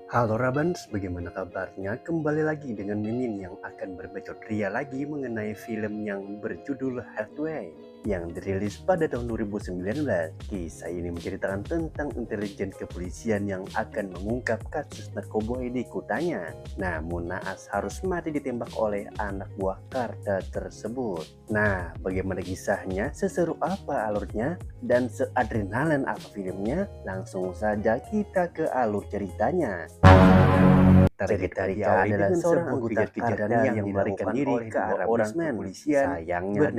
Halo Rabans, bagaimana kabarnya? Kembali lagi dengan Mimin yang akan berbacot ria lagi mengenai film yang berjudul Hathaway yang dirilis pada tahun 2019. Kisah ini menceritakan tentang intelijen kepolisian yang akan mengungkap kasus narkoboy di kotanya. Namun naas harus mati ditembak oleh anak buah kartel tersebut. Nah, bagaimana kisahnya? Seseru apa alurnya? Dan seadrenalin apa filmnya? Langsung saja kita ke alur ceritanya. Cerita diawali adalah seorang anggota kartel yang melarikan diri ke arah basement. Sayangnya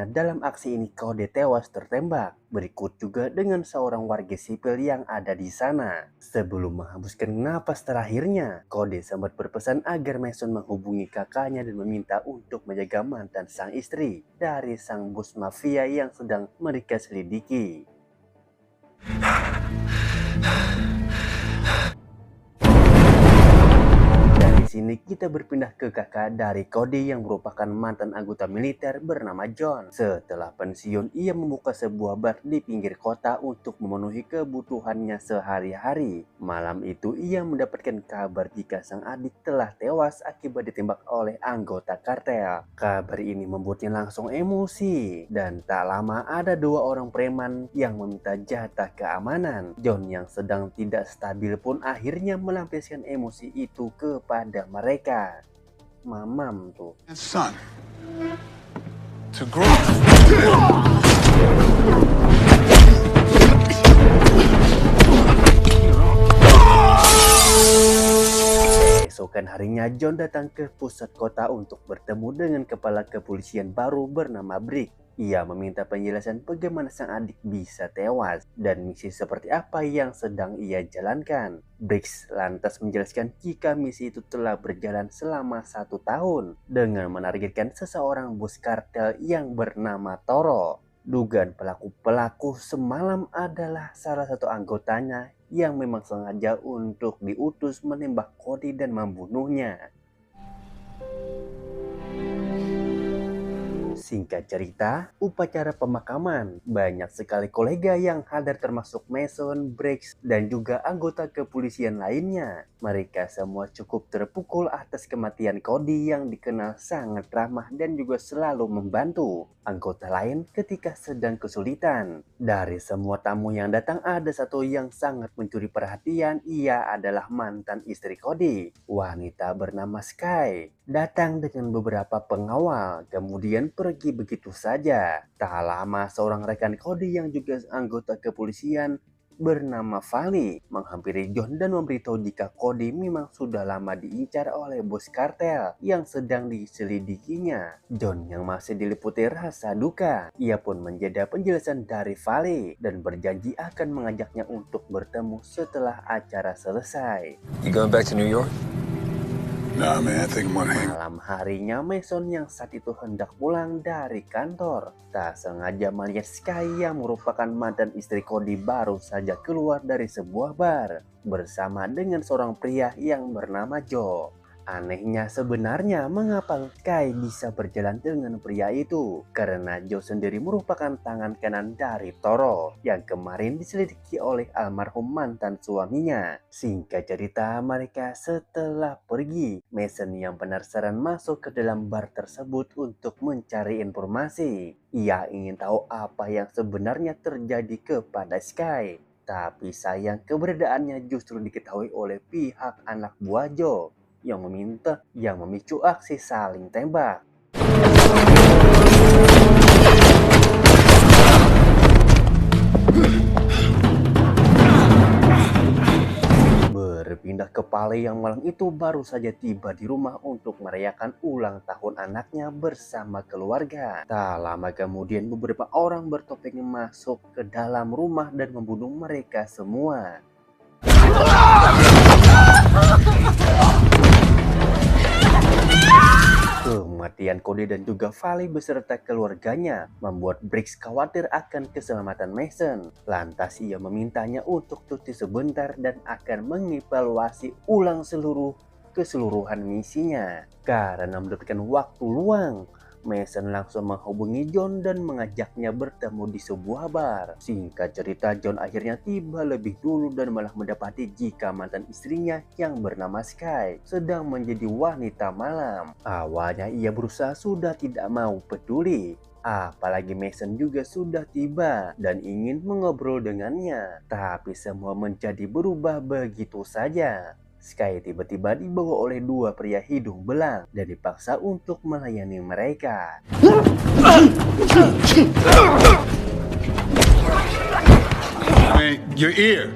dalam aksi ini Kode tewas tertembak. Berikut juga dengan seorang warga sipil yang ada di sana. Sebelum menghembuskan napas terakhirnya, Kode sempat berpesan agar Mason menghubungi kakaknya dan meminta untuk menjaga mantan sang istri dari sang bos mafia yang sedang mereka selidiki. Di sini kita berpindah ke kakak dari Cody yang merupakan mantan anggota militer bernama John. Setelah pensiun, ia membuka sebuah bar di pinggir kota untuk memenuhi kebutuhannya sehari-hari. Malam itu ia mendapatkan kabar jika sang adik telah tewas akibat ditembak oleh anggota kartel. Kabar ini membuatnya langsung emosi dan tak lama ada dua orang preman yang meminta jatah keamanan. John yang sedang tidak stabil pun akhirnya melampiaskan emosi itu kepada mereka. Mamam tuh. Son, to grow. Keesokan harinya John datang ke pusat kota untuk bertemu dengan kepala kepolisian baru bernama Brick. Ia meminta penjelasan bagaimana sang adik bisa tewas dan misi seperti apa yang sedang ia jalankan. Briggs lantas menjelaskan jika misi itu telah berjalan selama 1 tahun dengan menargetkan seseorang bos kartel yang bernama Toro. Dugaan pelaku semalam adalah salah satu anggotanya yang memang sengaja untuk diutus menembak Cody dan membunuhnya. Singkat cerita, upacara pemakaman. Banyak sekali kolega yang hadir termasuk Mason, Briggs, dan juga anggota kepolisian lainnya. Mereka semua cukup terpukul atas kematian Cody yang dikenal sangat ramah dan juga selalu membantu anggota lain ketika sedang kesulitan. Dari semua tamu yang datang ada satu yang sangat mencuri perhatian. Ia adalah mantan istri Cody, wanita bernama Sky. Datang dengan beberapa pengawal, kemudian pergi begitu saja. Tak lama seorang rekan Cody yang juga anggota kepolisian bernama Vali menghampiri John dan memberitahu jika Cody memang sudah lama diincar oleh bos kartel yang sedang diselidikinya. John yang masih diliputi rasa duka, ia pun menjeda penjelasan dari Vali dan berjanji akan mengajaknya untuk bertemu setelah acara selesai. You going back to New York? Nah, man, I think I'm gonna hang. Malam harinya Mason yang saat itu hendak pulang dari kantor tak sengaja melihat Sky yang merupakan mantan istri Cody baru saja keluar dari sebuah bar bersama dengan seorang pria yang bernama Joe. Anehnya sebenarnya mengapa Sky bisa berjalan dengan pria itu? Karena Joe sendiri merupakan tangan kanan dari Toro yang kemarin diselidiki oleh almarhum mantan suaminya. Singkat cerita, mereka setelah pergi, Mason yang penasaran masuk ke dalam bar tersebut untuk mencari informasi. Ia ingin tahu apa yang sebenarnya terjadi kepada Sky. Tapi sayang keberadaannya justru diketahui oleh pihak anak buah Joe yang memicu aksi saling tembak. Berpindah ke Pale yang malam itu baru saja tiba di rumah untuk merayakan ulang tahun anaknya bersama keluarga. Tak lama kemudian beberapa orang bertopeng masuk ke dalam rumah dan membunuh mereka semua. Kematian Cody dan juga Vali beserta keluarganya membuat Briggs khawatir akan keselamatan Mason. Lantas ia memintanya untuk cuti sebentar dan akan mengevaluasi ulang keseluruhan misinya. Karena mendapatkan waktu luang, Mason langsung menghubungi John dan mengajaknya bertemu di sebuah bar. Singkat cerita, John akhirnya tiba lebih dulu dan malah mendapati jika mantan istrinya yang bernama Sky sedang menjadi wanita malam. Awalnya ia berusaha sudah tidak mau peduli. Apalagi Mason juga sudah tiba dan ingin mengobrol dengannya. Tapi semua menjadi berubah begitu saja. Sky tiba-tiba dibawa oleh dua pria hidung belang dan dipaksa untuk melayani mereka. Your ear.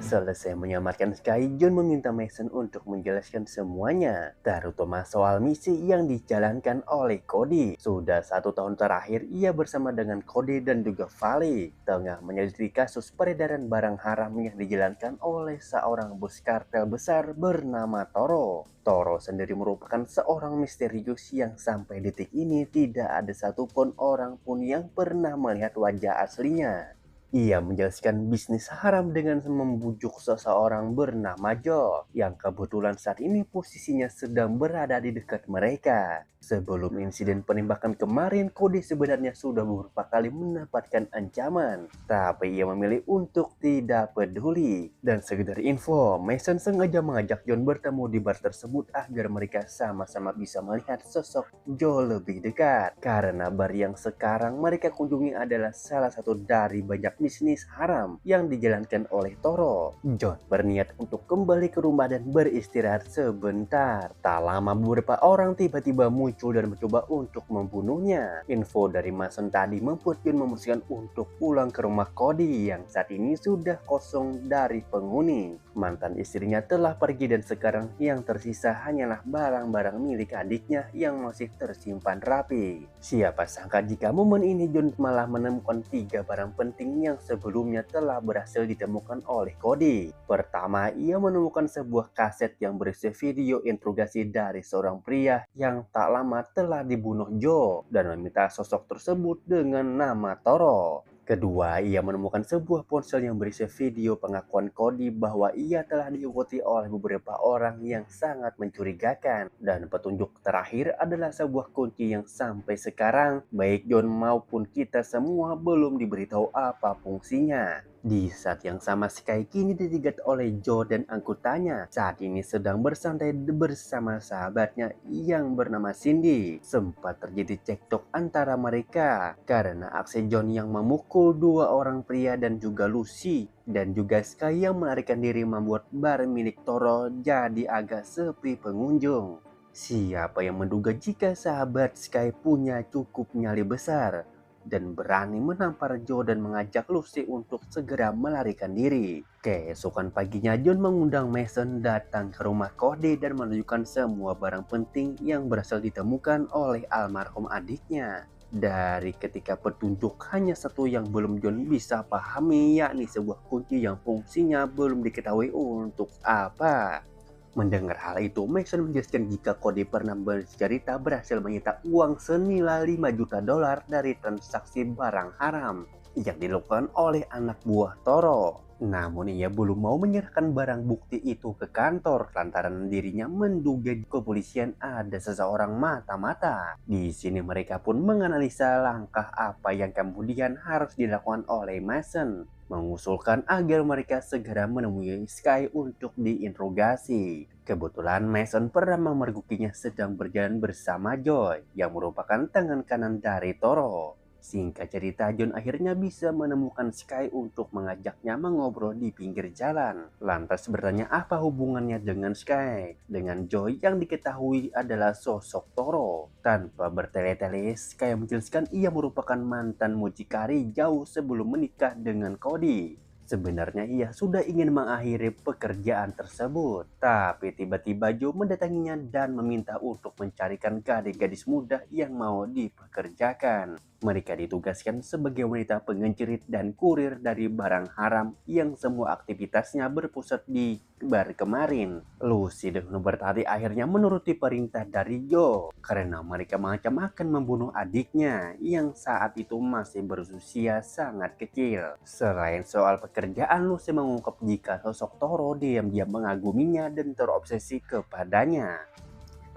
Selesai menyelamatkan Sky, John meminta Mason untuk menjelaskan semuanya, terutama soal misi yang dijalankan oleh Cody. Sudah 1 tahun terakhir, ia bersama dengan Cody dan juga Valley tengah menyelidiki kasus peredaran barang haram yang dijalankan oleh seorang bos kartel besar bernama Toro. Toro sendiri merupakan seorang misterius yang sampai detik ini tidak ada satupun orang pun yang pernah melihat wajah aslinya. Ia menjelaskan bisnis haram dengan membujuk seseorang bernama Joe yang kebetulan saat ini posisinya sedang berada di dekat mereka. Sebelum insiden penembakan kemarin, Cody sebenarnya sudah beberapa kali mendapatkan ancaman, tapi ia memilih untuk tidak peduli. Dan sekedar info, Mason sengaja mengajak John bertemu di bar tersebut agar mereka sama-sama bisa melihat sosok Joe lebih dekat. Karena bar yang sekarang mereka kunjungi adalah salah satu dari banyak bisnis haram yang dijalankan oleh Toro. John berniat untuk kembali ke rumah dan beristirahat sebentar. Tak lama beberapa orang tiba-tiba muncul dan mencoba untuk membunuhnya. Info dari Mason tadi membuat John memutuskan untuk pulang ke rumah Cody yang saat ini sudah kosong dari penghuni. Mantan istrinya telah pergi dan sekarang yang tersisa hanyalah barang-barang milik adiknya yang masih tersimpan rapi. Siapa sangka jika momen ini John malah menemukan 3 barang penting yang sebelumnya telah berhasil ditemukan oleh Cody. Pertama, ia menemukan sebuah kaset yang berisi video interogasi dari seorang pria yang tak lama telah dibunuh Joe dan meminta sosok tersebut dengan nama Toro. Kedua, ia menemukan sebuah ponsel yang berisi video pengakuan Cody bahwa ia telah diikuti oleh beberapa orang yang sangat mencurigakan. Dan petunjuk terakhir adalah sebuah kunci yang sampai sekarang baik John maupun kita semua belum diberitahu apa fungsinya. Di saat yang sama, Sky kini dijegat oleh Joe dan anggotanya. Saat ini sedang bersantai bersama sahabatnya yang bernama Cindy. Sempat terjadi cekcok antara mereka karena aksi John yang memukul 2 orang pria dan juga Lucy. Dan juga Sky yang melarikan diri membuat bar milik Toro jadi agak sepi pengunjung. Siapa yang menduga jika sahabat Sky punya cukup nyali besar dan berani menampar Joe dan mengajak Lucy untuk segera melarikan diri. Keesokan paginya, John mengundang Mason datang ke rumah Cody dan menunjukkan semua barang penting yang berhasil ditemukan oleh almarhum adiknya. Dari ketika petunjuk hanya satu yang belum John bisa pahami, yakni sebuah kunci yang fungsinya belum diketahui untuk apa. Mendengar hal itu, Mason menjelaskan jika Cody pernah bercerita berhasil menyita uang senilai 5 juta dolar dari transaksi barang haram yang dilakukan oleh anak buah Toro. Namun ia belum mau menyerahkan barang bukti itu ke kantor lantaran dirinya menduga di kepolisian ada seseorang mata-mata. Di sini mereka pun menganalisa langkah apa yang kemudian harus dilakukan oleh Mason, mengusulkan agar mereka segera menemui Sky untuk diinterogasi. Kebetulan Mason pernah memergokinya sedang berjalan bersama Joy yang merupakan tangan kanan dari Toro. Singkat cerita, John akhirnya bisa menemukan Sky untuk mengajaknya mengobrol di pinggir jalan. Lantas bertanya apa hubungannya dengan Sky, dengan Joy yang diketahui adalah sosok Toro. Tanpa bertele-tele, Sky menjelaskan ia merupakan mantan mucikari jauh sebelum menikah dengan Cody. Sebenarnya ia sudah ingin mengakhiri pekerjaan tersebut, tapi tiba-tiba Joe mendatanginya dan meminta untuk mencarikan gadis-gadis muda yang mau dipekerjakan. Mereka ditugaskan sebagai wanita pengencirit dan kurir dari barang haram yang semua aktivitasnya berpusat di bar kemarin. Lucy dan Hubert tadi akhirnya menuruti perintah dari Joe karena mereka mengancam akan membunuh adiknya yang saat itu masih berusia sangat kecil. Selain soal pekerjaan, Lucy mengungkap jika sosok Toro diam-diam mengaguminya dan terobsesi kepadanya.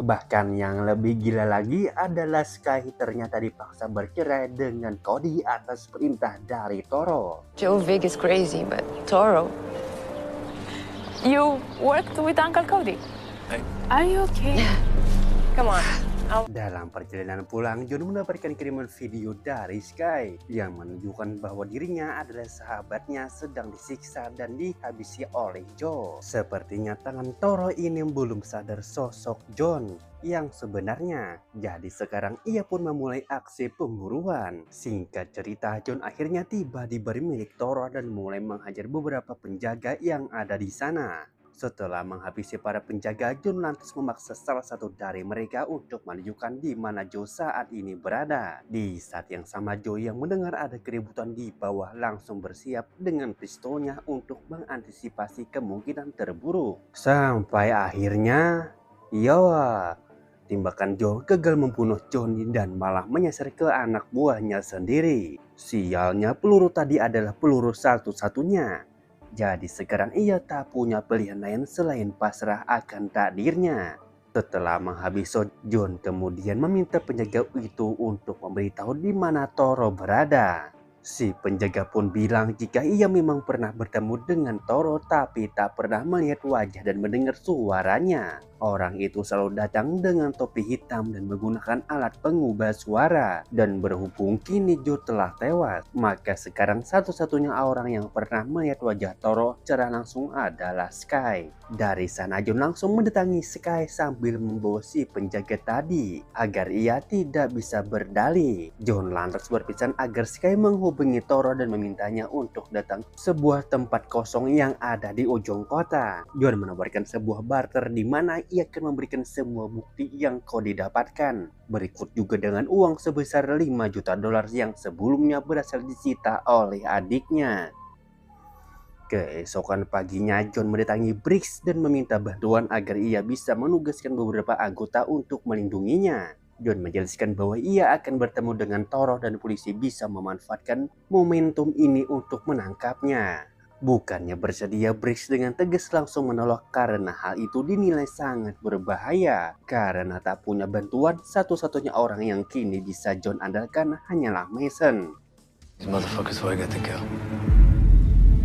Bahkan yang lebih gila lagi adalah Sky ternyata dipaksa bercerai dengan Cody atas perintah dari Toro. Joe Vig is crazy, but Toro. You worked with Uncle Cody? Are you okay? Come on. Dalam perjalanan pulang, John mendapatkan kiriman video dari Sky yang menunjukkan bahwa dirinya adalah sahabatnya sedang disiksa dan dihabisi oleh Joe. Sepertinya tangan Toro ini belum sadar sosok John yang sebenarnya. Jadi sekarang ia pun memulai aksi pemburuan. Singkat cerita, John akhirnya tiba di bar milik Toro dan mulai menghajar beberapa penjaga yang ada di sana. Setelah menghabisi para penjaga, John lantas memaksa salah satu dari mereka untuk menunjukkan di mana Joe saat ini berada. Di saat yang sama, Joe yang mendengar ada keributan di bawah langsung bersiap dengan pistolnya untuk mengantisipasi kemungkinan terburuk. Sampai akhirnya, tembakan Joe gagal membunuh Johnny dan malah menyasar ke anak buahnya sendiri. Sialnya, peluru tadi adalah peluru satu-satunya. Jadi sekarang ia tak punya pilihan lain selain pasrah akan takdirnya. Setelah menghabisi John kemudian meminta penjaga itu untuk memberitahu di mana Toro berada. Si penjaga pun bilang jika ia memang pernah bertemu dengan Toro tapi tak pernah melihat wajah dan mendengar suaranya. Orang itu selalu datang dengan topi hitam dan menggunakan alat pengubah suara. Dan berhubung kini Joe telah tewas, maka sekarang satu-satunya orang yang pernah melihat wajah Toro secara langsung adalah Sky. Dari sana John langsung mendatangi Sky sambil membawa si penjaga tadi agar ia tidak bisa berdalih. John lantas berpesan agar Sky menghubungi Toro dan memintanya untuk datang ke sebuah tempat kosong yang ada di ujung kota. John menawarkan sebuah barter di mana ia akan memberikan semua bukti yang kau didapatkan. Berikut juga dengan uang sebesar 5 juta dolar yang sebelumnya berasal disita oleh adiknya. Keesokan paginya, John mendatangi Briggs dan meminta bantuan agar ia bisa menugaskan beberapa anggota untuk melindunginya. John menjelaskan bahwa ia akan bertemu dengan Toro dan polisi bisa memanfaatkan momentum ini untuk menangkapnya. Bukannya bersedia, Briggs dengan tegas langsung menolak karena hal itu dinilai sangat berbahaya. Karena tak punya bantuan, satu-satunya orang yang kini bisa John andalkan hanyalah Mason.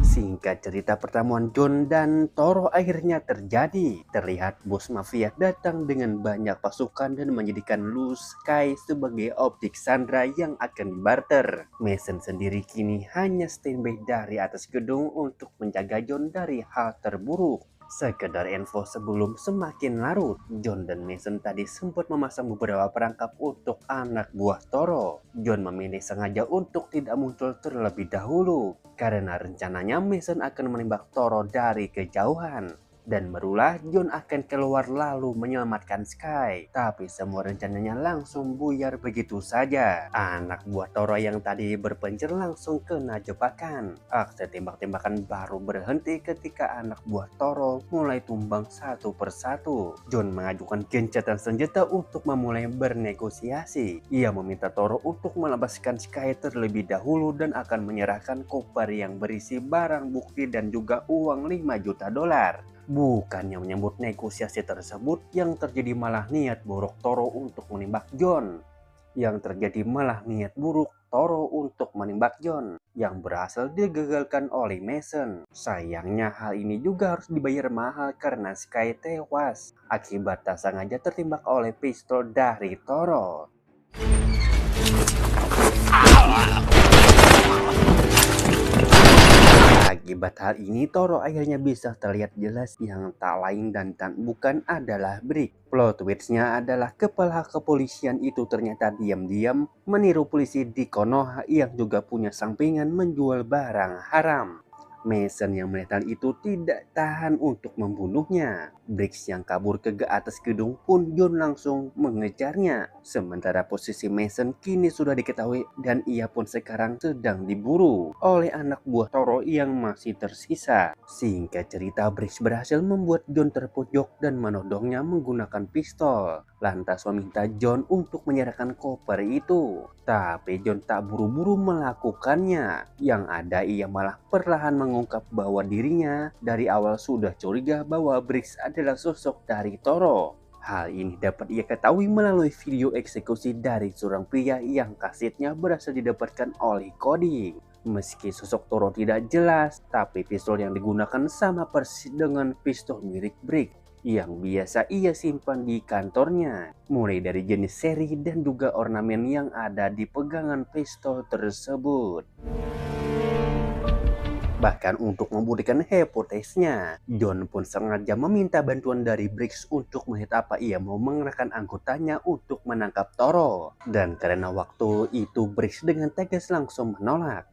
Singkat cerita, pertemuan John dan Toro akhirnya terjadi. Terlihat bos mafia datang dengan banyak pasukan dan menjadikan Sky sebagai objek sandera yang akan dibarter. Mason sendiri kini hanya standby dari atas gedung untuk menjaga John dari hal terburuk. Sekedar info sebelum semakin larut, John dan Mason tadi sempat memasang beberapa perangkap untuk anak buah Toro. John memilih sengaja untuk tidak muncul terlebih dahulu, karena rencananya Mason akan menembak Toro dari kejauhan. Dan barulah John akan keluar lalu menyelamatkan Sky. Tapi semua rencananya langsung buyar begitu saja. Anak buah Toro yang tadi berpencar langsung kena jebakan. Aksi tembak-tembakan baru berhenti ketika anak buah Toro mulai tumbang satu persatu. John mengajukan gencatan senjata untuk memulai bernegosiasi. Ia meminta Toro untuk melepaskan Sky terlebih dahulu dan akan menyerahkan koper yang berisi barang bukti dan juga uang 5 juta dolar. Bukannya menyambut negosiasi tersebut, yang terjadi malah niat buruk Toro untuk menembak John. Yang terjadi malah niat buruk Toro untuk menembak John, yang berhasil digagalkan oleh Mason. Sayangnya hal ini juga harus dibayar mahal karena Sky tewas akibat tak sengaja tertembak oleh pistol dari Toro. Akibat hal ini, Toro akhirnya bisa terlihat jelas yang tak lain dan bukan adalah Briggs. Plot twist-nya adalah kepala kepolisian itu ternyata diam-diam meniru polisi di Konoha yang juga punya sampingan menjual barang haram. Mason yang melihat hal itu tidak tahan untuk membunuhnya. Briggs yang kabur ke atas gedung pun John langsung mengejarnya. Sementara posisi Mason kini sudah diketahui dan ia pun sekarang sedang diburu oleh anak buah Toro yang masih tersisa. Singkat cerita, Briggs berhasil membuat John terpojok dan menodongnya menggunakan pistol. Lantas meminta John untuk menyerahkan koper itu. Tapi John tak buru-buru melakukannya. Yang ada ia malah perlahan mengungkap bahwa dirinya dari awal sudah curiga bahwa Briggs adalah sosok dari Toro. Hal ini dapat ia ketahui melalui video eksekusi dari seorang pria yang kasetnya berhasil didapatkan oleh Cody. Meski sosok Toro tidak jelas, tapi pistol yang digunakan sama persis dengan pistol milik Briggs yang biasa ia simpan di kantornya. Mulai dari jenis seri dan juga ornamen yang ada di pegangan pistol tersebut. Bahkan untuk membuktikan hipotesisnya, John pun sengaja meminta bantuan dari Briggs untuk melihat apa ia mau mengerahkan anggotanya untuk menangkap Toro. Dan karena waktu itu Briggs dengan tegas langsung menolak,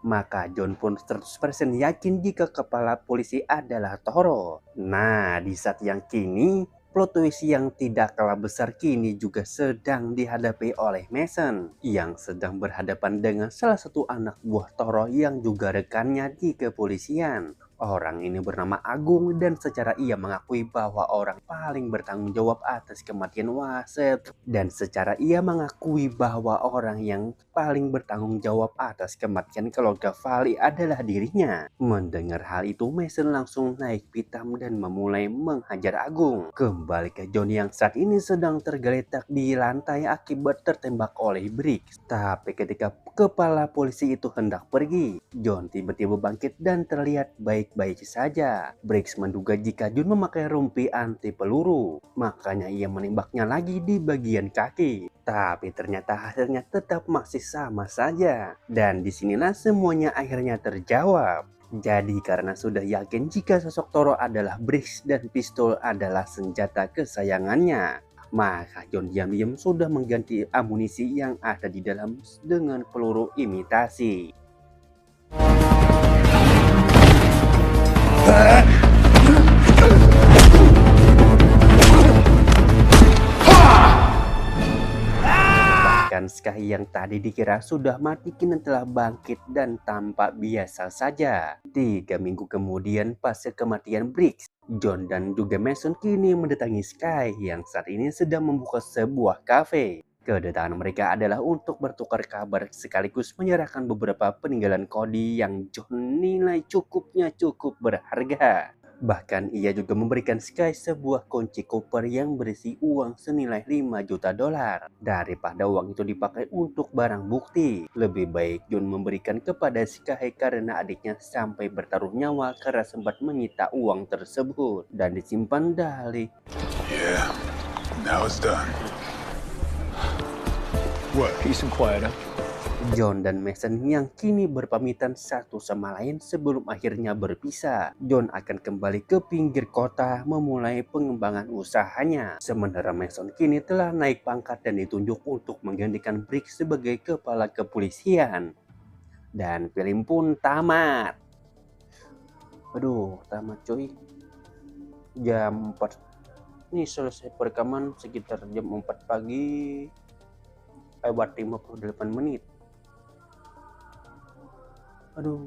maka John pun 100% yakin jika kepala polisi adalah Toro. Nah, di saat yang kini, plot twist yang tidak kalah besar kini juga sedang dihadapi oleh Mason yang sedang berhadapan dengan salah satu anak buah Toro yang juga rekannya di kepolisian. Orang ini bernama Agung dan secara ia mengakui bahwa orang paling bertanggung jawab atas kematian Waset. Dan secara ia mengakui bahwa orang yang paling bertanggung jawab atas kematian keluarga Fali adalah dirinya. Mendengar hal itu, Mason langsung naik pitam dan memulai menghajar Agung. Kembali ke John yang saat ini sedang tergeletak di lantai akibat tertembak oleh Briggs. Tapi ketika kepala polisi itu hendak pergi, John tiba-tiba bangkit dan terlihat baik-baik saja. Briggs menduga jika John memakai rompi anti peluru, makanya ia menembaknya lagi di bagian kaki. Tapi ternyata hasilnya tetap masih sama saja. Dan disinilah semuanya akhirnya terjawab. Jadi karena sudah yakin jika sosok Toro adalah Briggs dan pistol adalah senjata kesayangannya, maka John diam-diam sudah mengganti amunisi yang ada di dalam dengan peluru imitasi. Bahkan Sky yang tadi dikira sudah mati kini telah bangkit dan tampak biasa saja. 3 minggu kemudian pasca kematian Briggs, John dan juga Mason kini mendatangi Sky yang saat ini sedang membuka sebuah kafe. Kedatangan mereka adalah untuk bertukar kabar sekaligus menyerahkan beberapa peninggalan Cody yang John nilai cukup berharga. Bahkan ia juga memberikan Sky sebuah kunci koper yang berisi uang senilai 5 juta dolar. Daripada uang itu dipakai untuk barang bukti, lebih baik John memberikan kepada Sky karena adiknya sampai bertaruh nyawa karena sempat menyita uang tersebut dan disimpan dari. Yeah, now it's done. What? Peace and quiet, huh? John dan Mason yang kini berpamitan satu sama lain sebelum akhirnya berpisah. John akan kembali ke pinggir kota memulai pengembangan usahanya. Sementara Mason kini telah naik pangkat dan ditunjuk untuk menggantikan Briggs sebagai kepala kepolisian. Dan film pun tamat. Aduh, tamat cuy. Jam 4. Ini selesai perekaman sekitar jam 4 pagi. Lewat 58 menit. Aduh,